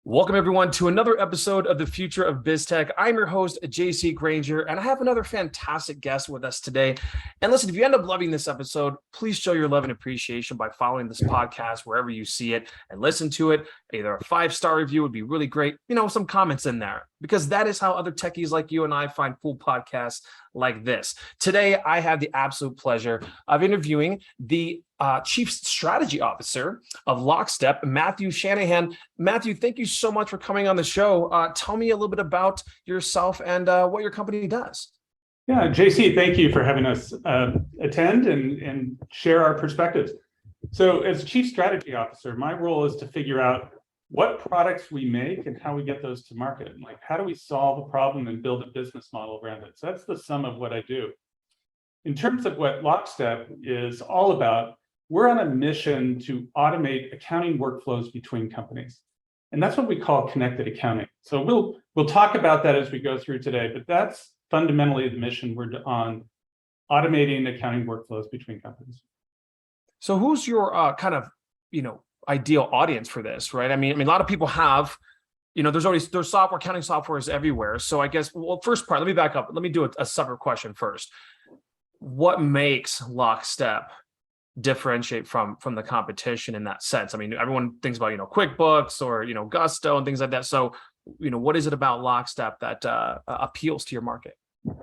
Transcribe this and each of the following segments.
Welcome, everyone, to another episode of the Future of BizTech. I'm your host, JC Granger, and I have another fantastic guest with us today. And listen, if you end up loving this episode, please show your love and appreciation by following this podcast wherever you see it and listen to it. Either a 5-star review would be really great, some comments in there, because that is how other techies like you and I find cool podcasts like this. Today, I have the absolute pleasure of interviewing the Chief Strategy Officer of Lockstep, Matthew Shanahan. Matthew, thank you so much for coming on the show. Tell me a little bit about yourself and what your company does. Yeah, JC, thank you for having us attend and share our perspectives. So as Chief Strategy Officer, my role is to figure out what products we make and how we get those to market. Like, how do we solve a problem and build a business model around it? So that's the sum of what I do. In terms of what Lockstep is all about, we're on a mission to automate accounting workflows between companies. And that's what we call connected accounting. So we'll talk about that as we go through today, but that's fundamentally the mission we're on, automating accounting workflows between companies. So who's your ideal audience for this, right? I mean, a lot of people have, there's software, accounting software is everywhere. So I guess, first part, let me back up. Let me do a separate question first. What makes Lockstep differentiate from the competition in that sense? I mean, everyone thinks about, QuickBooks or, Gusto and things like that. So, what is it about Lockstep that appeals to your market?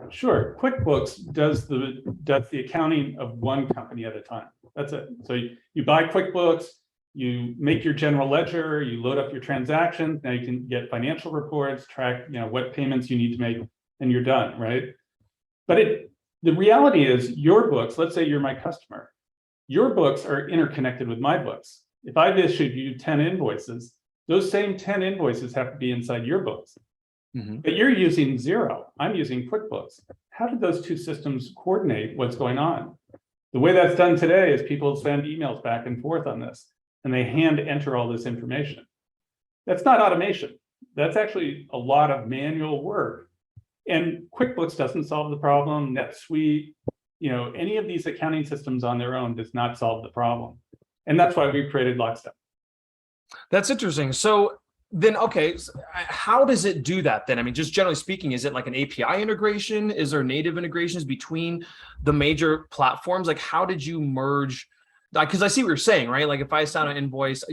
Sure. QuickBooks does the accounting of one company at a time. That's it. So you buy QuickBooks, you make your general ledger, you load up your transactions. Now you can get financial reports, track, what payments you need to make, and you're done, right? But the reality is your books, let's say you're my customer, your books are interconnected with my books. If I've issued you 10 invoices, those same 10 invoices have to be inside your books. Mm-hmm. But you're using Xero, I'm using QuickBooks. How did those two systems coordinate what's going on? The way that's done today is people send emails back and forth on this, and they hand enter all this information. That's not automation. That's actually a lot of manual work. And QuickBooks doesn't solve the problem. NetSuite, any of these accounting systems on their own does not solve the problem. And that's why we created Lockstep. That's interesting. So then, okay, how does it do that then? I mean, just generally speaking, is it like an API integration? Is there native integrations between the major platforms? Like, how did you merge? Because I see what you're saying, right? Like, if I send an invoice,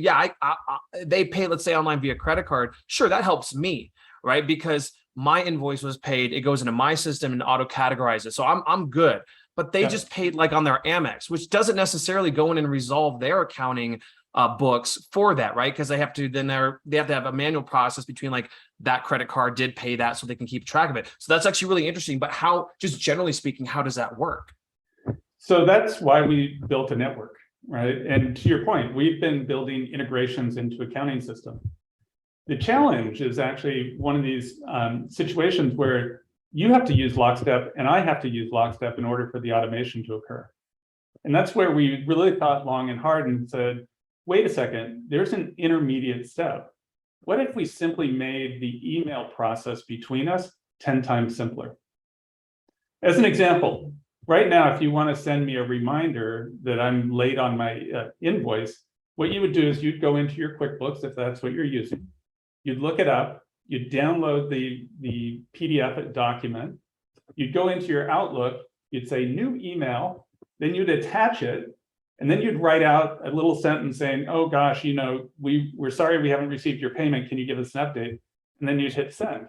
they pay, let's say, online via credit card. Sure, that helps me, right? Because my invoice was paid, it goes into my system and auto categorizes. So I'm good. But they just paid like on their Amex, which doesn't necessarily go in and resolve their accounting books for that, right? Because they have to have a manual process between like that credit card did pay that, so they can keep track of it. So that's actually really interesting. But how, just generally speaking, how does that work? So that's why we built a network, right? And to your point, we've been building integrations into accounting systems. The challenge is actually one of these situations where you have to use Lockstep and I have to use Lockstep in order for the automation to occur. And that's where we really thought long and hard and said, wait a second, there's an intermediate step. What if we simply made the email process between us 10 times simpler? As an example, right now, if you want to send me a reminder that I'm late on my invoice, what you would do is you'd go into your QuickBooks, if that's what you're using. You'd look it up, you'd download the PDF document, you'd go into your Outlook, you'd say new email, then you'd attach it, and then you'd write out a little sentence saying, oh gosh, we're sorry we haven't received your payment, can you give us an update? And then you'd hit send.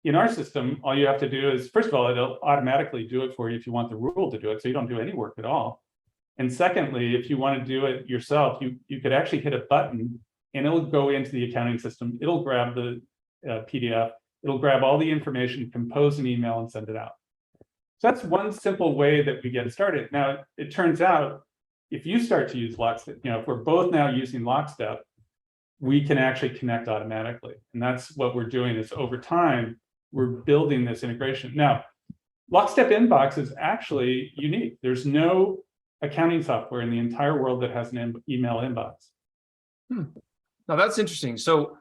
In our system, all you have to do is, first of all, it'll automatically do it for you if you want the rule to do it, so you don't do any work at all. And secondly, if you want to do it yourself, you could actually hit a button and it'll go into the accounting system. It'll grab the PDF, it'll grab all the information, compose an email, and send it out. So that's one simple way that we get started. Now, it turns out, if you start to use Lockstep, if we're both now using Lockstep, we can actually connect automatically. And that's what we're doing is over time, we're building this integration. Now, Lockstep Inbox is actually unique. There's no accounting software in the entire world that has an email inbox. Now that's interesting. So,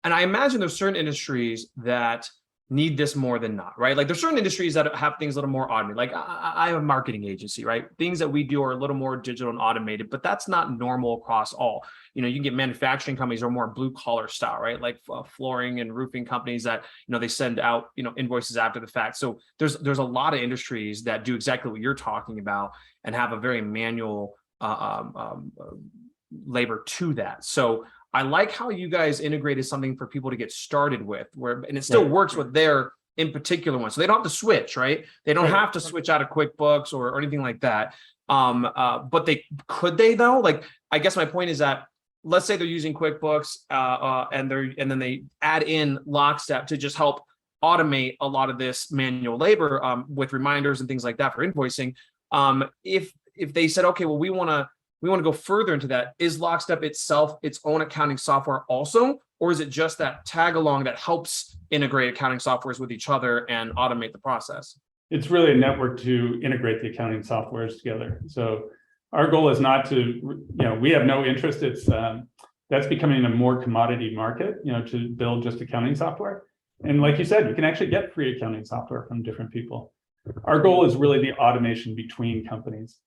and I imagine there's certain industries that need this more than not, right? Like there's certain industries that have things a little more automated. Like I have a marketing agency, right? Things that we do are a little more digital and automated, but that's not normal across all. You know, you can get manufacturing companies are more blue collar style, right? Like flooring and roofing companies that, you know, they send out, you know, invoices after the fact. So there's a lot of industries that do exactly what you're talking about and have a very manual labor to that. So I like how you guys integrated something for people to get started with, where and it still works with their in particular one. So they don't have to switch, right? They don't have to switch out of QuickBooks or anything like that. But could they though? Like, I guess my point is that let's say they're using QuickBooks and then they add in Lockstep to just help automate a lot of this manual labor with reminders and things like that for invoicing. If they said, okay, well, we want to go further into that. Is Lockstep itself its own accounting software also, or is it just that tag along that helps integrate accounting softwares with each other and automate the process? It's really a network to integrate the accounting softwares together. So our goal is not to, we have no interest. It's that's becoming a more commodity market, to build just accounting software. And like you said, you can actually get free accounting software from different people. Our goal is really the automation between companies.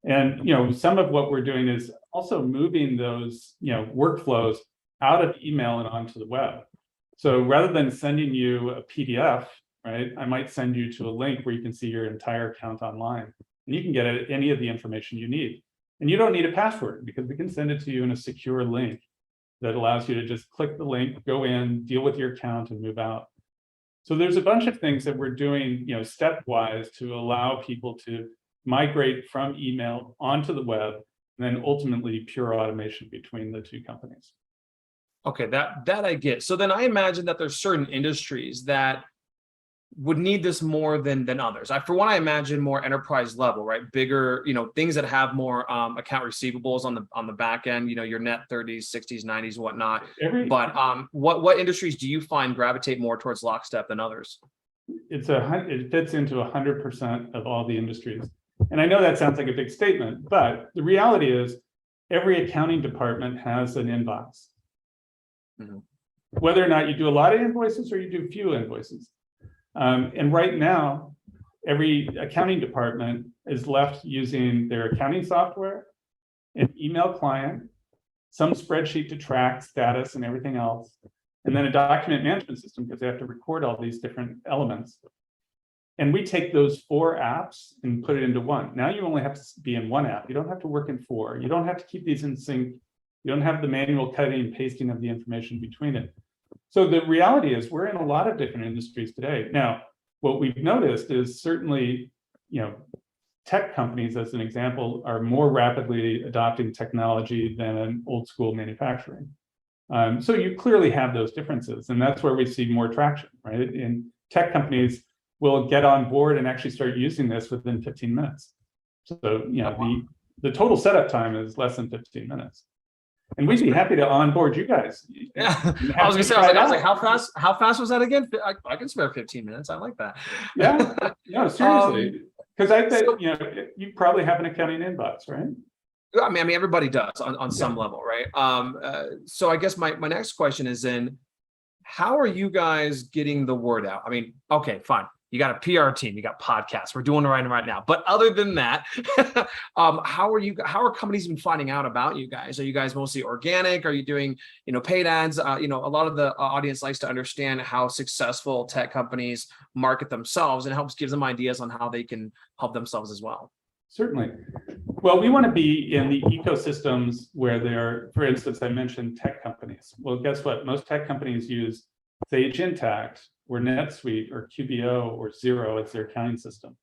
And some of what we're doing is also moving those workflows out of email and onto the web. So rather than sending you a PDF, right, I might send you to a link where you can see your entire account online, and you can get any of the information you need. And you don't need a password because we can send it to you in a secure link that allows you to just click the link, go in, deal with your account, and move out. So there's a bunch of things that we're doing, stepwise to allow people to migrate from email onto the web, and then ultimately pure automation between the two companies. Okay, that I get. So then I imagine that there's certain industries that would need this more than others. For one, I imagine more enterprise level, right? Bigger, things that have more account receivables on the back end, your net 30s, 60s, 90s, whatnot. But what industries do you find gravitate more towards Lockstep than others? It fits into 100% of all the industries. And I know that sounds like a big statement, but the reality is every accounting department has an inbox. Mm-hmm. Whether or not you do a lot of invoices or you do few invoices. And right now, every accounting department is left using their accounting software, an email client, some spreadsheet to track status and everything else, and then a document management system because they have to record all these different elements. And we take those 4 apps and put it into one. Now you only have to be in one app. You don't have to work in 4. You don't have to keep these in sync. You don't have the manual cutting and pasting of the information between it. So the reality is we're in a lot of different industries today. Now, what we've noticed is certainly, tech companies, as an example, are more rapidly adopting technology than an old school manufacturing. So you clearly have those differences, and that's where we see more traction, right? In tech companies will get on board and actually start using this within 15 minutes. So, the total setup time is less than 15 minutes. And we'd be happy to onboard you guys. Yeah, I was gonna say, I was like, how fast was that again? I can spare 15 minutes. I like that. Yeah, no, seriously. Because I bet, you probably have an accounting inbox, right? I mean, everybody does on some level, right? So I guess my next question is how are you guys getting the word out? I mean, okay, fine. You got a PR team, you got podcasts. We're doing it right now. But other than that, how are companies even finding out about you guys? Are you guys mostly organic? Are you doing, paid ads? A lot of the audience likes to understand how successful tech companies market themselves, and helps give them ideas on how they can help themselves as well. Certainly. Well, we want to be in the ecosystems where there, for instance, I mentioned tech companies. Well, guess what? Most tech companies use Sage Intacct or NetSuite or QBO or Xero as their accounting system.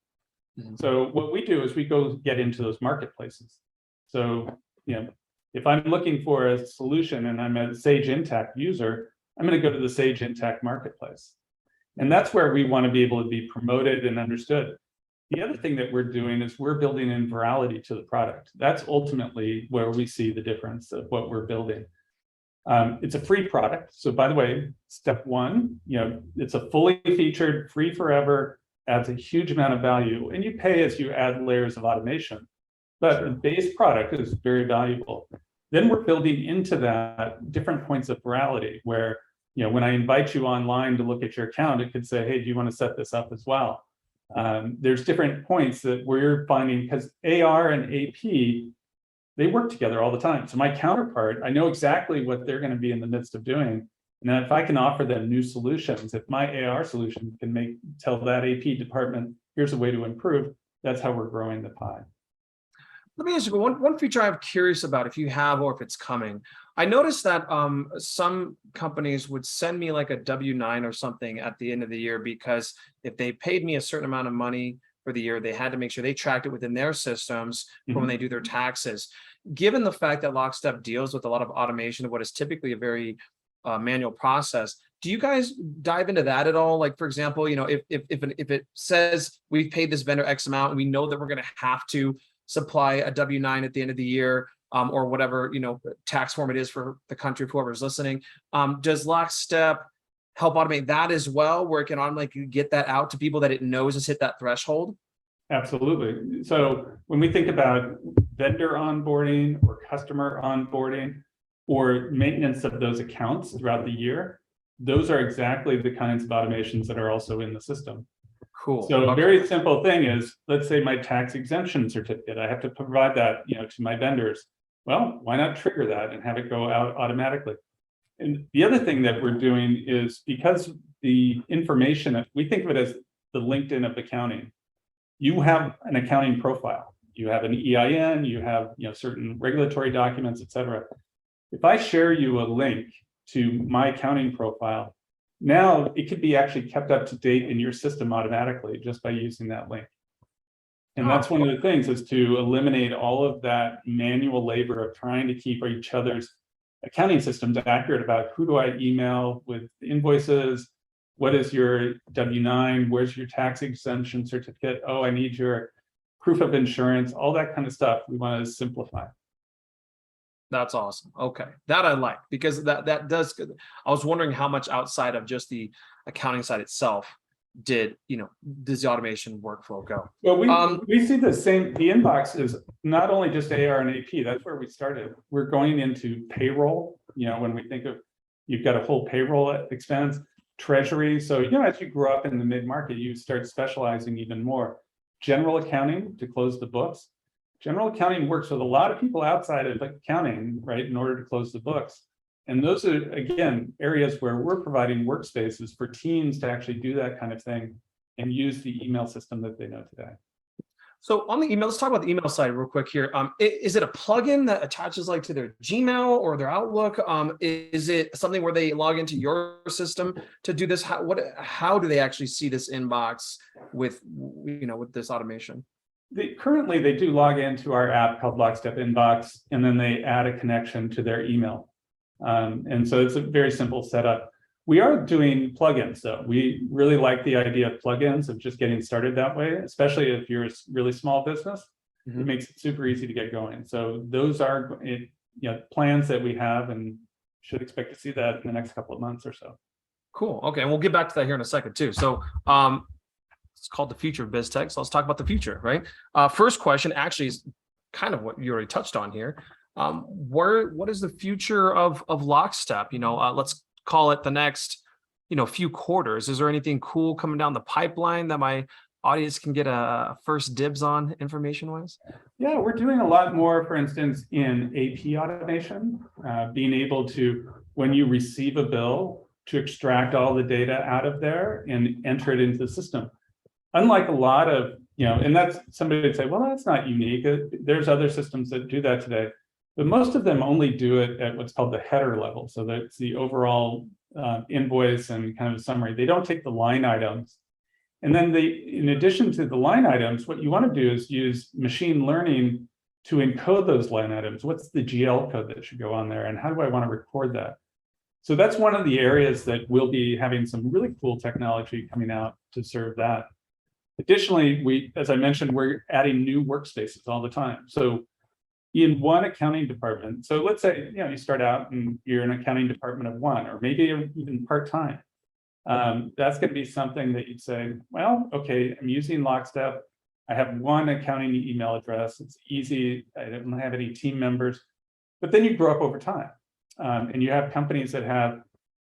Mm-hmm. So what we do is we go get into those marketplaces. So, if I'm looking for a solution and I'm a Sage Intacct user, I'm going to go to the Sage Intacct marketplace. And that's where we want to be able to be promoted and understood. The other thing that we're doing is we're building in virality to the product. That's ultimately where we see the difference of what we're building. It's a free product. So by the way, step 1, it's a fully featured, free forever, adds a huge amount of value, and you pay as you add layers of automation. But the base product is very valuable. Then we're building into that different points of virality where when I invite you online to look at your account, it could say, hey, do you want to set this up as well? There's different points that we're finding, because AR and AP, they work together all the time. So my counterpart, I know exactly what they're going to be in the midst of doing. And then if I can offer them new solutions, if my AR solution can tell that AP department, here's a way to improve, that's how we're growing the pie. Let me ask you one feature I'm curious about, if you have or if it's coming. I noticed that some companies would send me like a W-9 or something at the end of the year, because if they paid me a certain amount of money for the year, they had to make sure they tracked it within their systems for when they do their taxes. Given the fact that Lockstep deals with a lot of automation of what is typically a very manual process, do you guys dive into that at all? Like, for example, if it says we've paid this vendor X amount and we know that we're going to have to supply a W-9 at the end of the year, or whatever tax form it is for the country, whoever's listening, does Lockstep help automate that as well, where it can automatically get that out to people that it knows has hit that threshold? Absolutely. So when we think about vendor onboarding or customer onboarding or maintenance of those accounts throughout the year, those are exactly the kinds of automations that are also in the system. Cool. So a very simple thing is, let's say my tax exemption certificate, I have to provide that to my vendors. Well, why not trigger that and have it go out automatically? And the other thing that we're doing is, because the information, we think of it as the LinkedIn of accounting. You have an accounting profile, you have an EIN, you have certain regulatory documents, et cetera. If I share you a link to my accounting profile, now it could be actually kept up to date in your system automatically just by using that link. And that's one of the things, is to eliminate all of that manual labor of trying to keep each other's accounting systems accurate about who do I email with invoices, what is your W-9, where's your tax exemption certificate, oh, I need your proof of insurance, all that kind of stuff. We want to simplify. That's awesome. Okay, that I like, because that does. I was wondering how much outside of just the accounting side itself does the automation workflow go? Well, we see the same. The inbox is not only just AR and AP. That's where we started. We're going into payroll. When we think of, you've got a whole payroll expense, treasury. So as you grow up in the mid-market, you start specializing even more. General accounting to close the books. General accounting works with a lot of people outside of accounting, right, in order to close the books. And those are, again, areas where we're providing workspaces for teams to actually do that kind of thing and use the email system that they know today. So on the email, let's talk about the email side real quick here. Is it a plugin that attaches like to their Gmail or their Outlook? Is it something where they log into your system to do this? How do they actually see this inbox with this automation? Currently, they do log into our app called Lockstep Inbox, and then they add a connection to their email. And so it's a very simple setup. We are doing plugins, though. We really like the idea of plugins, of just getting started that way, especially if you're a really small business. Mm-hmm. It makes it super easy to get going. So those are plans that we have, and should expect to see that in the next couple of months or so. Cool. Okay, and we'll get back to that here in a second too. So it's called the future of BizTech. So let's talk about the future, right? First question actually is kind of what you already touched on here. What is the future of Lockstep? Let's call it the next, few quarters. Is there anything cool coming down the pipeline that my audience can get a first dibs on information-wise? Yeah, we're doing a lot more, for instance, in AP automation, being able to, when you receive a bill, to extract all the data out of there and enter it into the system. Unlike a lot of, and that's, somebody would say, well, that's not unique. There's other systems that do that today. But most of them only do it at what's called the header level. So that's the overall invoice and kind of summary. They don't take the line items. And then in addition to the line items, what you want to do is use machine learning to encode those line items. What's the GL code that should go on there? And how do I want to record that? So that's one of the areas that we'll be having some really cool technology coming out to serve that. Additionally, as I mentioned, we're adding new workspaces all the time. So in one accounting department, so let's say you start out and you're an accounting department of one, or maybe even part-time. That's going to be something that you'd say, well, okay, I'm using Lockstep. I have one accounting email address. It's easy. I don't have any team members. But then you grow up over time. And you have companies that have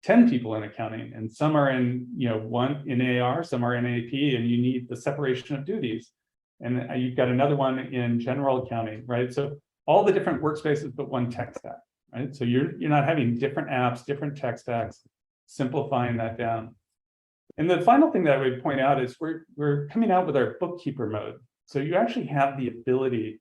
10 people in accounting, and some are in, one in AR, some are in AP, and you need the separation of duties. And you've got another one in general accounting, right? So all the different workspaces, but one tech stack, right? So you're not having different apps, different tech stacks, simplifying that down. And the final thing that I would point out is we're coming out with our bookkeeper mode. So you actually have the ability,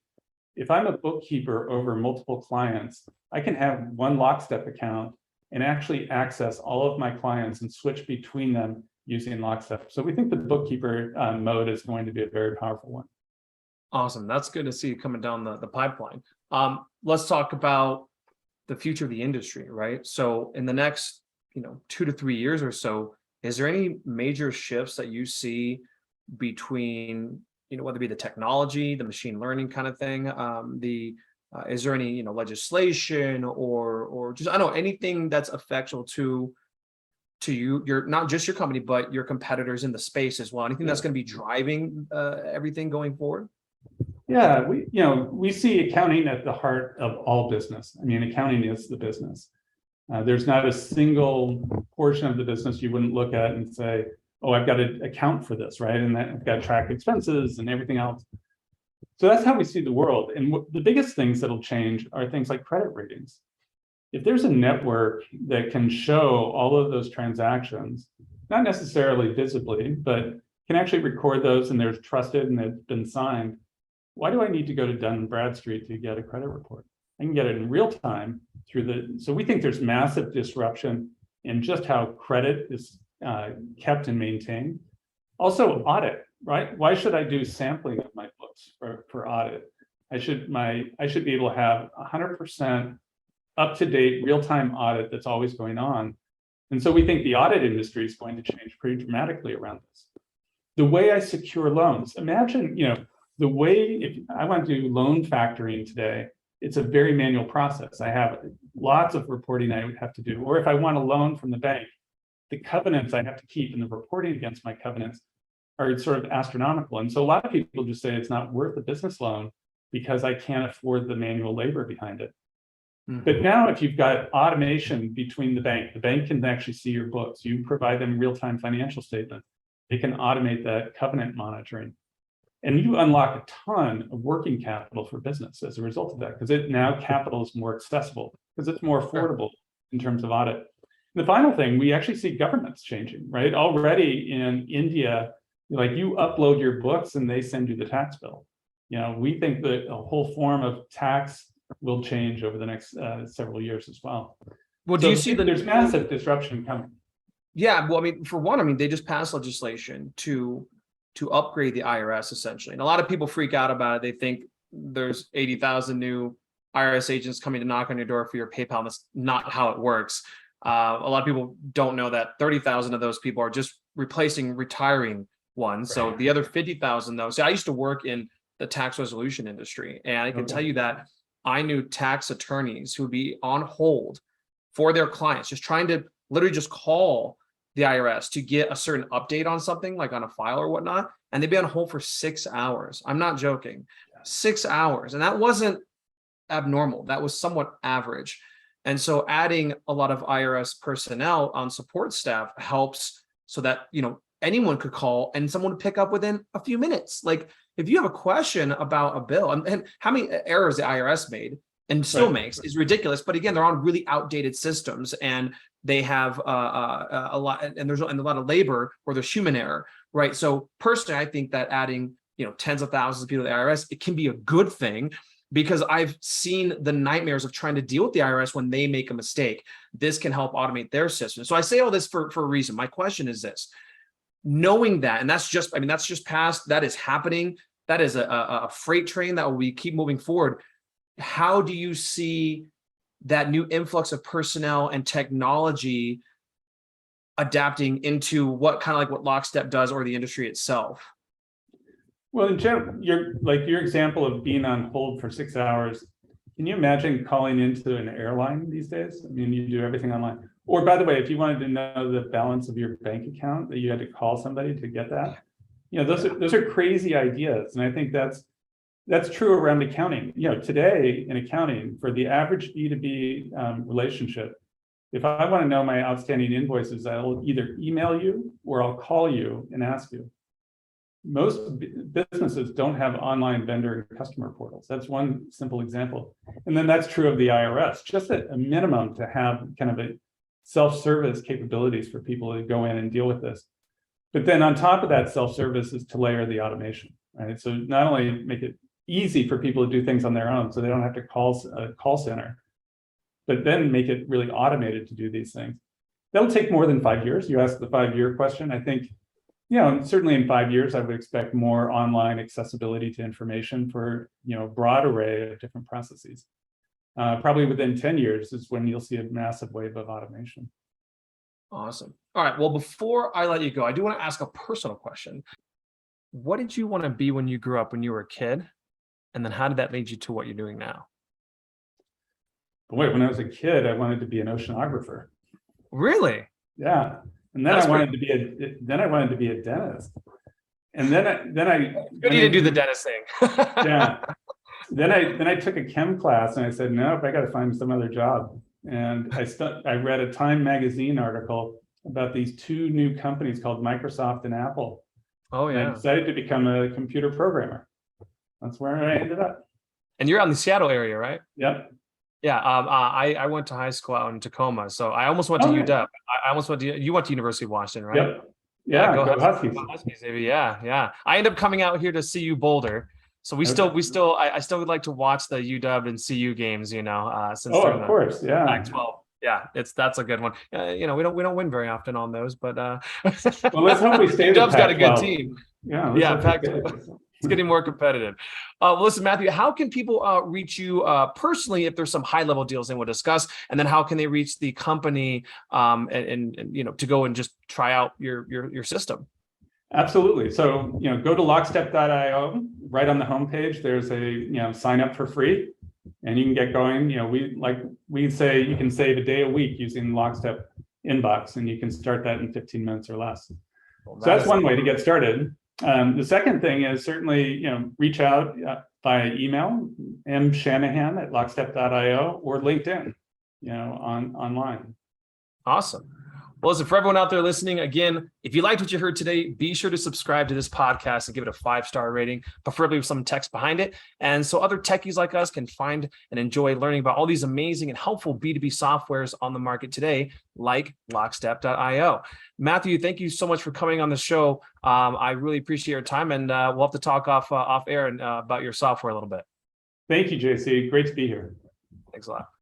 if I'm a bookkeeper over multiple clients, I can have one Lockstep account and actually access all of my clients and switch between them using Lockstep. So we think the bookkeeper mode is going to be a very powerful one. Awesome. That's good to see coming down the pipeline. Let's talk about the future of the industry, right? So in the next, 2 to 3 years or so, is there any major shifts that you see between, whether it be the technology, the machine learning kind of thing, is there any, legislation or just, I don't know, anything that's effectual to you, not just your company, but your competitors in the space as well? Anything that's going to be driving everything going forward? Yeah, we see accounting at the heart of all business. I mean, accounting is the business. There's not a single portion of the business you wouldn't look at and say, oh, I've got to account for this, right? And I've got to track expenses and everything else. So that's how we see the world. And the biggest things that'll change are things like credit ratings. If there's a network that can show all of those transactions, not necessarily visibly, but can actually record those and they're trusted and they've been signed, why do I need to go to Dun & Bradstreet to get a credit report? I can get it in real time so we think there's massive disruption in just how credit is kept and maintained. Also audit, right? Why should I do sampling of my books for audit? I should be able to have 100% up-to-date real-time audit that's always going on. And so we think the audit industry is going to change pretty dramatically around this. The way I secure loans, imagine, the way, if I want to do loan factoring today, it's a very manual process. I have lots of reporting I would have to do. Or if I want a loan from the bank, the covenants I have to keep and the reporting against my covenants are sort of astronomical. And so a lot of people just say it's not worth a business loan because I can't afford the manual labor behind it. Mm-hmm. But now if you've got automation between the bank can actually see your books. You provide them real-time financial statements. They can automate that covenant monitoring. And you unlock a ton of working capital for business as a result of that, because now capital is more accessible, because it's more affordable in terms of audit. The final thing, we actually see governments changing, right? Already in India, like you upload your books and they send you the tax bill. We think that a whole form of tax will change over the next several years as well. Well, do you see that there's massive disruption coming? Yeah, well, for one, they just passed legislation to upgrade the IRS essentially. And a lot of people freak out about it. They think there's 80,000 new IRS agents coming to knock on your door for your PayPal. That's not how it works. A lot of people don't know that 30,000 of those people are just replacing retiring ones. Right. So the other 50,000 though, I used to work in the tax resolution industry, and I can tell you that I knew tax attorneys who would be on hold for their clients, just trying to literally just call the IRS to get a certain update on something, like on a file or whatnot, and they'd be on hold for 6 hours. I'm not joking, 6 hours. And that wasn't abnormal. That was somewhat average. And so adding a lot of IRS personnel on support staff helps so that, anyone could call and someone would pick up within a few minutes. Like if you have a question about a bill, and how many errors the IRS made and still makes is ridiculous. But again, they're on really outdated systems and they have a lot, and there's a lot of labor where there's human error, right? So personally, I think that adding, tens of thousands of people to the IRS, it can be a good thing, because I've seen the nightmares of trying to deal with the IRS when they make a mistake. This can help automate their system. So I say all this for a reason. My question is this: knowing that, and that's just past, that is happening. That is a freight train that will keep moving forward. How do you see that new influx of personnel and technology adapting into what Lockstep does, or the industry itself? Well, in general, your example of being on hold for 6 hours, can you imagine calling into an airline these days? I mean, you do everything online. Or by the way, if you wanted to know the balance of your bank account, that you had to call somebody to get that, those are crazy ideas. And I think that's true around accounting. Today in accounting, for the average B2B relationship, If I want to know my outstanding invoices, I'll either email you or I'll call you and ask you. Most businesses don't have online vendor and customer portals. That's one simple example. And then that's true of the IRS, just at a minimum to have kind of a self-service capabilities for people to go in and deal with this. But then on top of that self-service is to layer the automation, right? So not only make it easy for people to do things on their own, so they don't have to call a call center, but then make it really automated to do these things. That'll take more than 5 years. You asked the 5-year question. I think, certainly in 5 years, I would expect more online accessibility to information for, a broad array of different processes. Probably within 10 years is when you'll see a massive wave of automation. Awesome. All right. Well, before I let you go, I do want to ask a personal question. What did you want to be when you grew up, when you were a kid? And then how did that lead you to what you're doing now? Boy, when I was a kid, I wanted to be an oceanographer. Really? Yeah. And then I wanted to be a dentist. And then I Good you didn't do the dentist thing. Yeah. Then I took a chem class and I said, nope, I got to find some other job. And I read a Time magazine article about these two new companies called Microsoft and Apple. Oh yeah. And I decided to become a computer programmer. That's where I ended up. And you're out in the Seattle area, right? Yep. Yeah. I went to high school out in Tacoma, so I almost went to UW. I almost went to you went to University of Washington, right? Yep. Yeah. Go Huskies. Go Huskies, baby. Yeah. I ended up coming out here to CU Boulder. So I still would like to watch the UW and CU games, since of course, yeah. Pac-12. Yeah, that's a good one. We don't win very often on those, but well, let's hope we stay. UW's got a good team. Yeah, Pac-12. It's getting more competitive. Listen, Matthew, how can people reach you personally if there's some high-level deals they will discuss, and then how can they reach the company and to go and just try out your system? Absolutely. So, go to lockstep.io. Right on the homepage, there's a sign up for free, and you can get going. We say you can save a day a week using Lockstep Inbox, and you can start that in 15 minutes or less. So that's one way to get started. The second thing is certainly, reach out via email, mshanahan@lockstep.io, or LinkedIn, online. Awesome. Well, listen, for everyone out there listening, again, if you liked what you heard today, be sure to subscribe to this podcast and give it a 5-star rating, preferably with some text behind it. And so other techies like us can find and enjoy learning about all these amazing and helpful B2B softwares on the market today, like Lockstep.io. Matthew, thank you so much for coming on the show. I really appreciate your time, and we'll have to talk off air and about your software a little bit. Thank you, JC. Great to be here. Thanks a lot.